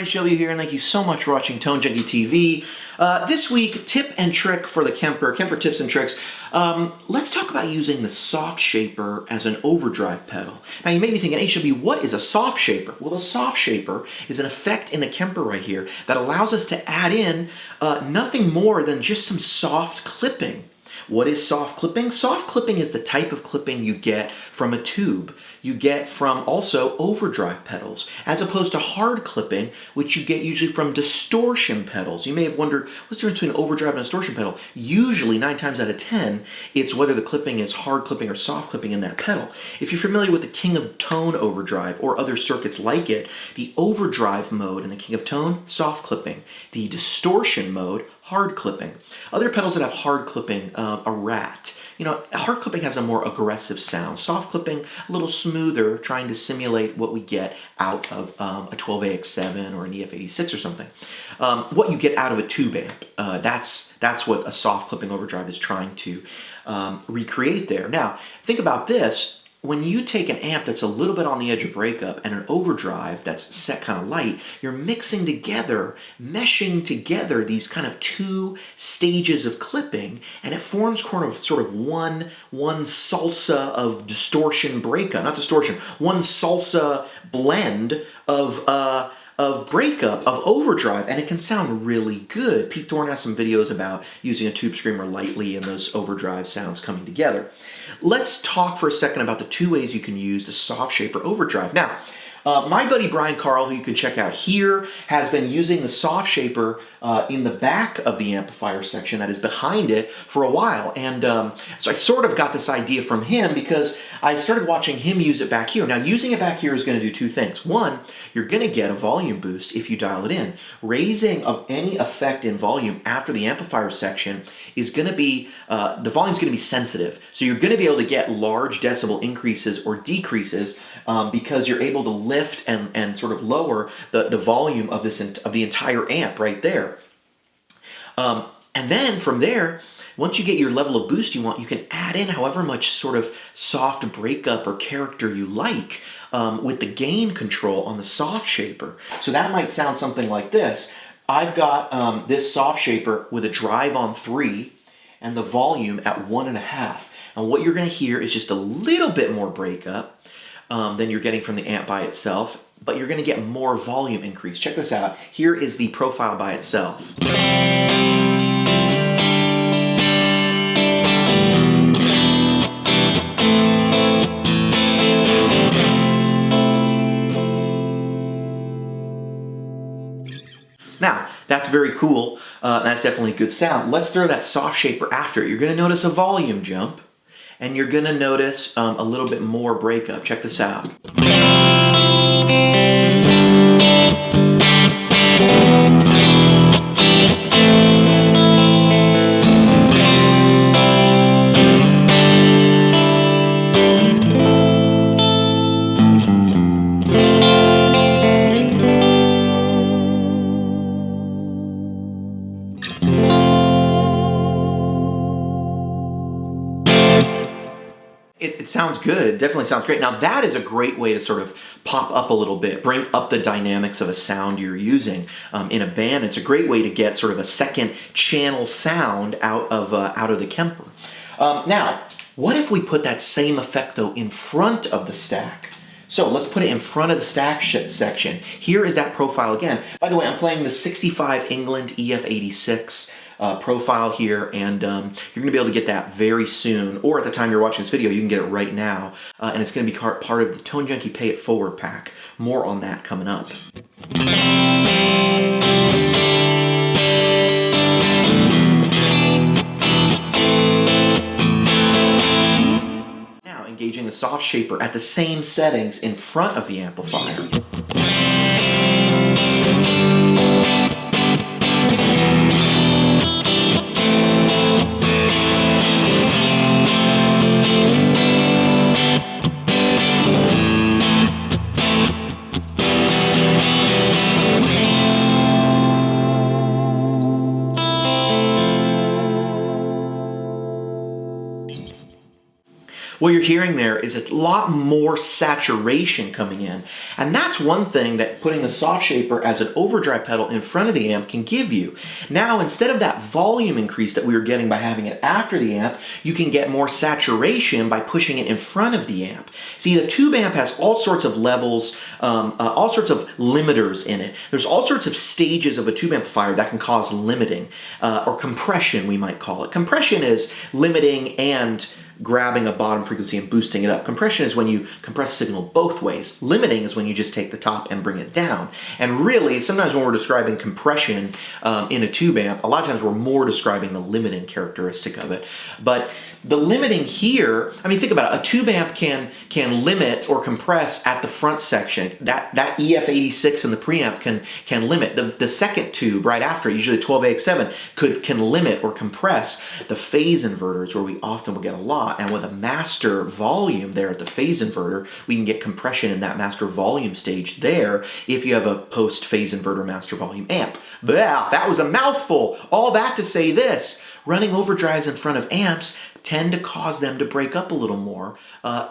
HW here, and thank you so much for watching Tone Junkie TV. This week, tip and trick for the Kemper tips and tricks. Let's talk about using the soft shaper as an overdrive pedal. Now you may be thinking, HW, what is a soft shaper? Well, a soft shaper is an effect in the Kemper right here that allows us to add in nothing more than just some soft clipping. What is soft clipping? Soft clipping is the type of clipping you get from a tube. You get from also overdrive pedals, as opposed to hard clipping, which you get usually from distortion pedals. You may have wondered, what's the difference between overdrive and a distortion pedal? Usually, 9 times out of 10, it's whether the clipping is hard clipping or soft clipping in that pedal. If you're familiar with the King of Tone overdrive or other circuits like it, the overdrive mode in the King of Tone, soft clipping. The distortion mode, hard clipping. Other pedals that have hard clipping, a Rat. You know, hard clipping has a more aggressive sound. Soft clipping, a little smoother, trying to simulate what we get out of a 12AX7 or an EF86 or something. What you get out of a tube amp. That's what a soft clipping overdrive is trying to recreate there. Now, think about this. When you take an amp that's a little bit on the edge of breakup and an overdrive that's set kind of light, you're mixing together, meshing together these kind of two stages of clipping, and it forms sort of one salsa of distortion breakup, not distortion, one salsa blend of breakup, of overdrive, and it can sound really good. Pete Thorne has some videos about using a tube screamer lightly and those overdrive sounds coming together. Let's talk for a second about the two ways you can use the soft shaper overdrive. Now, my buddy Brian Carl, who you can check out here, has been using the soft shaper in the back of the amplifier section that is behind it for a while. And so I sort of got this idea from him because I started watching him use it back here. Now, using it back here is going to do two things. One, you're going to get a volume boost if you dial it in. Raising of any effect in volume after the amplifier section is going to be, the volume's going to be sensitive. So you're going to be able to get large decibel increases or decreases because you're able to lift and sort of lower the volume of the entire amp right there. And then from there, once you get your level of boost you want, you can add in however much sort of soft breakup or character you like with the gain control on the soft shaper. So that might sound something like this. I've got this soft shaper with a drive on 3 and the volume at 1.5. And what you're going to hear is just a little bit more breakup than you're getting from the amp by itself, but you're going to get more volume increase. Check this out. Here is the profile by itself. Now, that's very cool. That's definitely a good sound. Let's throw that soft shaper after it. You're going to notice a volume jump, and you're going to notice a little bit more breakup. Check this out. It sounds good. It definitely sounds great. Now that is a great way to sort of pop up a little bit, bring up the dynamics of a sound you're using in a band. It's a great way to get sort of a second channel sound out of the Kemper. Now, what if we put that same effect though in front of the stack? So let's put it in front of the stack section. Here is that profile again. By the way, I'm playing the 65 England EF86 profile here, and you're going to be able to get that very soon, or at the time you're watching this video, you can get it right now, and it's going to be part of the Tone Junkie Pay It Forward pack. More on that coming up. Now, engaging the soft shaper at the same settings in front of the amplifier. what you're hearing there is a lot more saturation coming in. And that's one thing that putting the soft shaper as an overdrive pedal in front of the amp can give you. Now, instead of that volume increase that we were getting by having it after the amp, you can get more saturation by pushing it in front of the amp. See, the tube amp has all sorts of levels, all sorts of limiters in it. There's all sorts of stages of a tube amplifier that can cause limiting, or compression, we might call it. Compression is limiting and grabbing a bottom frequency and boosting it up. Compression is when you compress a signal both ways. Limiting is when you just take the top and bring it down. And really, sometimes when we're describing compression in a tube amp, a lot of times we're more describing the limiting characteristic of it. But the limiting here, I mean, think about it. A tube amp can limit or compress at the front section. That EF86 in the preamp can limit. The second tube right after, usually 12AX7, can limit or compress the phase inverters, where we often will get a lot. And with a master volume there at the phase inverter, we can get compression in that master volume stage there if you have a post phase inverter master volume amp. Blah, that was a mouthful. All that to say this: running overdrives in front of amps tend to cause them to break up a little more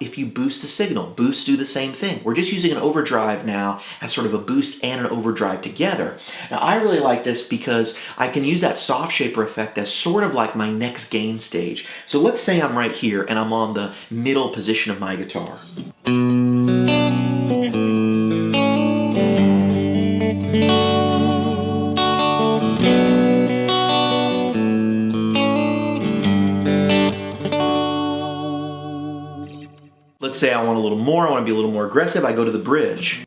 if you boost the signal. Boosts do the same thing. We're just using an overdrive now as sort of a boost and an overdrive together. Now, I really like this because I can use that soft shaper effect as sort of like my next gain stage. So let's say I'm right here and I'm on the middle position of my guitar. Let's say I want a little more, I want to be a little more aggressive, I go to the bridge.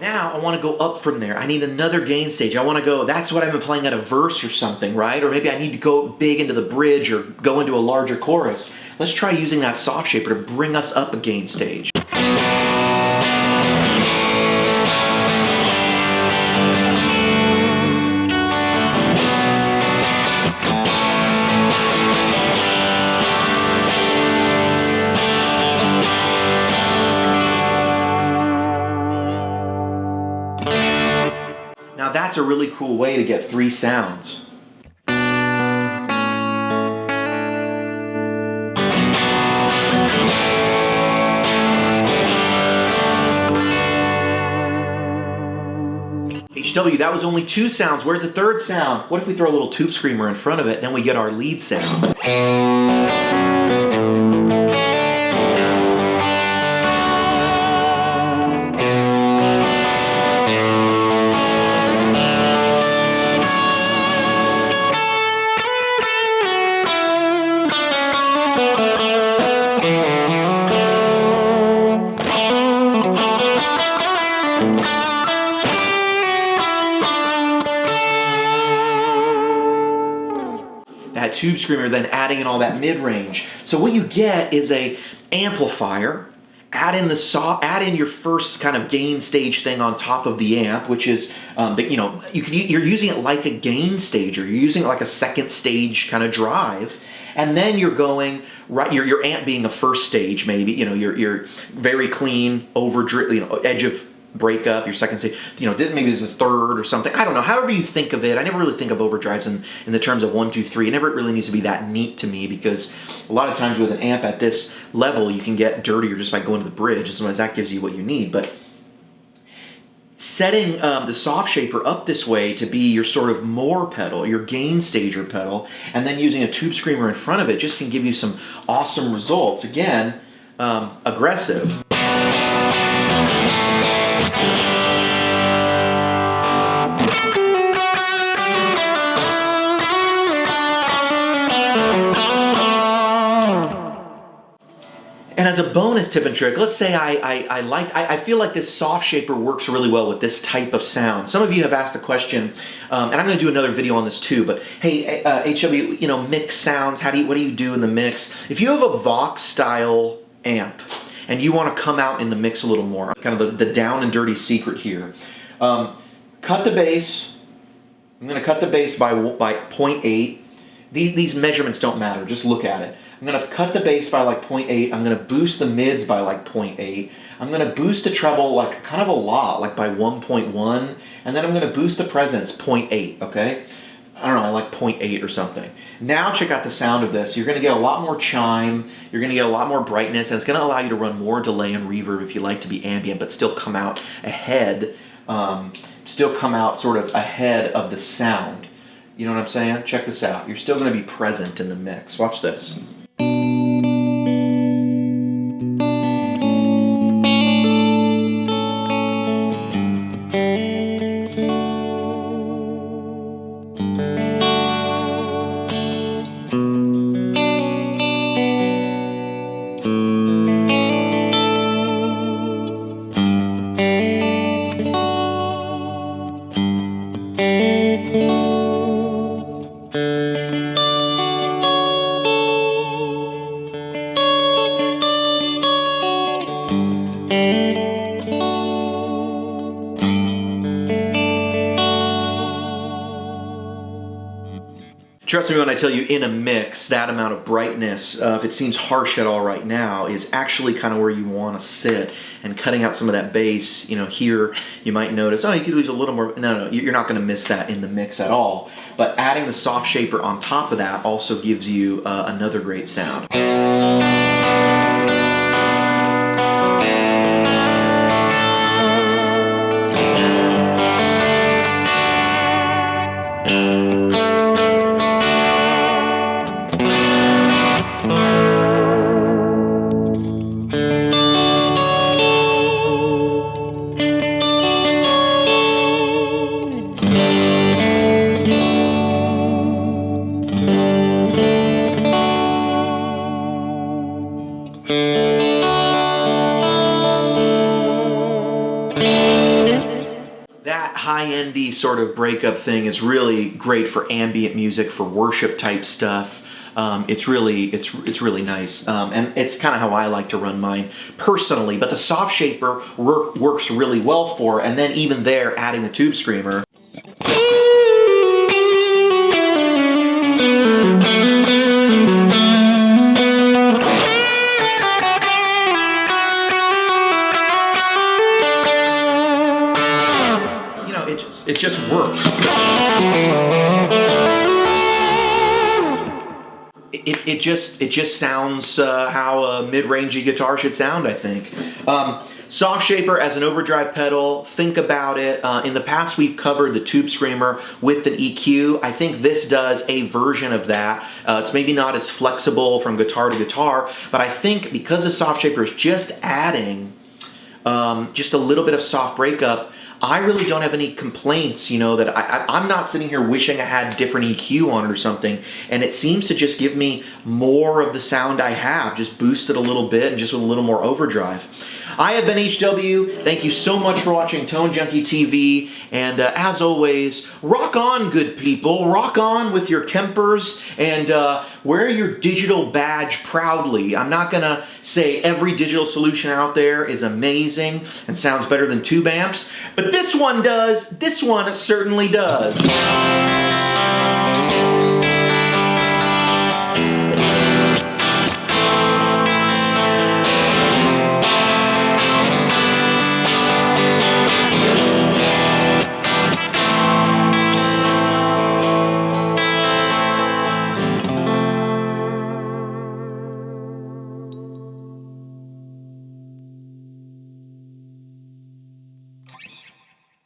Now I want to go up from there. I need another gain stage. I want to go, that's what I've been playing at a verse or something, right? Or maybe I need to go big into the bridge or go into a larger chorus. Let's try using that soft shaper to bring us up a gain stage. Now that's a really cool way to get three sounds. HW, that was only two sounds. Where's the third sound? What if we throw a little tube screamer in front of it, then we get our lead sound? That tube screamer, then adding in all that mid-range. So what you get is a amplifier. Add in your first kind of gain stage thing on top of the amp, which is you're using it like a gain stage, or you're using it like a second stage kind of drive. And then you're going right, your amp being a first stage, maybe, you're very clean, edge of breakup, your second stage, maybe there's a third or something. I don't know, however you think of it. I never really think of overdrives in the terms of 1, 2, 3. It never really needs to be that neat to me, because a lot of times with an amp at this level, you can get dirtier just by going to the bridge, and sometimes that gives you what you need. But setting the soft shaper up this way to be your sort of more pedal, your gain stager pedal, and then using a tube screamer in front of it just can give you some awesome results. Again, aggressive. And as a bonus tip and trick, let's say I feel like this soft shaper works really well with this type of sound. Some of you have asked the question, and I'm going to do another video on this too, but hey, HW, mix sounds, what do you do in the mix? If you have a Vox style amp and you want to come out in the mix a little more, kind of the down and dirty secret here, cut the bass. I'm going to cut the bass by 0.8. These measurements don't matter, just look at it. I'm gonna cut the bass by like 0.8. I'm gonna boost the mids by like 0.8. I'm gonna boost the treble like kind of a lot, like by 1.1. And then I'm gonna boost the presence 0.8, okay? I don't know, I like 0.8 or something. Now check out the sound of this. You're gonna get a lot more chime, you're gonna get a lot more brightness, and it's gonna allow you to run more delay and reverb if you like to be ambient, but still come out ahead, sort of ahead of the sound. You know what I'm saying? Check this out. You're still gonna be present in the mix. Watch this. Trust me when I tell you, in a mix, that amount of brightness, if it seems harsh at all right now, is actually kind of where you want to sit. And cutting out some of that bass, you know, here you might notice, oh, you could lose a little more. No, you're not going to miss that in the mix at all. But adding the soft shaper on top of that also gives you another great sound. That high-endy sort of breakup thing is really great for ambient music, for worship type stuff. It's really nice, and it's kind of how I like to run mine personally. But the soft shaper works really well for, and then even there, adding the tube screamer. You know, it just works. It just sounds how a mid-rangey guitar should sound, I think. Soft shaper as an overdrive pedal, think about it. In the past we've covered the tube screamer with an EQ. I think this does a version of that. It's maybe not as flexible from guitar to guitar, but I think because the soft shaper is just adding just a little bit of soft breakup, I really don't have any complaints, you know, that I'm not sitting here wishing I had different EQ on it or something, and it seems to just give me more of the sound I have, just boosted a little bit and just with a little more overdrive. I have been HW. Thank you so much for watching Tone Junkie TV, and as always, rock on, good people. Rock on with your Kempers, and wear your digital badge proudly. I'm not gonna say every digital solution out there is amazing and sounds better than tube amps, but this one does. This one certainly does.